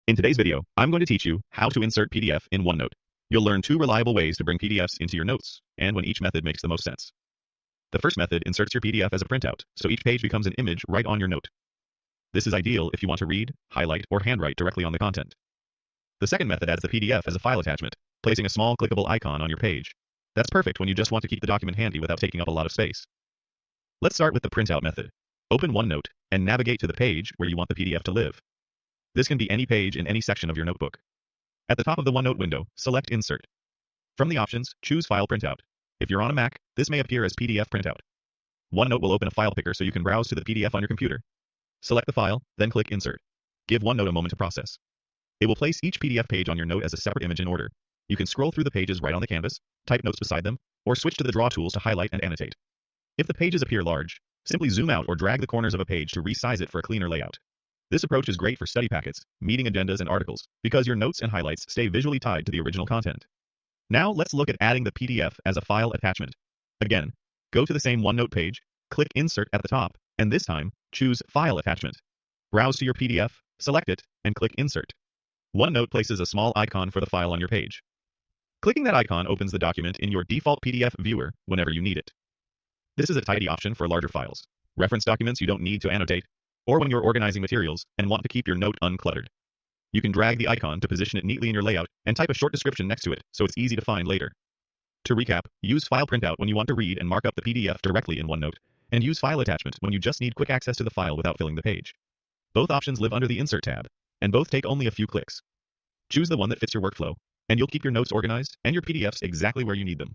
In today's video, I'm going to teach you how to insert PDF in OneNote. You'll learn 2 reliable ways to bring PDFs into your notes, and when each method makes the most sense. The first method inserts your PDF as a printout, so each page becomes an image right on your note. This is ideal if you want to read, highlight, or handwrite directly on the content. The second method adds the PDF as a file attachment, placing a small clickable icon on your page. That's perfect when you just want to keep the document handy without taking up a lot of space. Let's start with the printout method. Open OneNote and navigate to the page where you want the PDF to live. This can be any page in any section of your notebook. At the top of the OneNote window, select Insert. From the options, choose File Printout. If you're on a Mac, this may appear as PDF Printout. OneNote will open a file picker so you can browse to the PDF on your computer. Select the file, then click Insert. Give OneNote a moment to process. It will place each PDF page on your note as a separate image in order. You can scroll through the pages right on the canvas, type notes beside them, or switch to the draw tools to highlight and annotate. If the pages appear large, simply zoom out or drag the corners of a page to resize it for a cleaner layout. This approach is great for study packets, meeting agendas, and articles, because your notes and highlights stay visually tied to the original content. Now let's look at adding the PDF as a file attachment. Again, go to the same OneNote page, click Insert at the top, and this time, choose File Attachment. Browse to your PDF, select it, and click Insert. OneNote places a small icon for the file on your page. Clicking that icon opens the document in your default PDF viewer whenever you need it. This is a tidy option for larger files, reference documents you don't need to annotate, or when you're organizing materials and want to keep your note uncluttered. You can drag the icon to position it neatly in your layout and type a short description next to it so it's easy to find later. To recap, use File Printout when you want to read and mark up the PDF directly in OneNote, and use File Attachment when you just need quick access to the file without filling the page. Both options live under the Insert tab, and both take only a few clicks. Choose the one that fits your workflow, and you'll keep your notes organized and your PDFs exactly where you need them.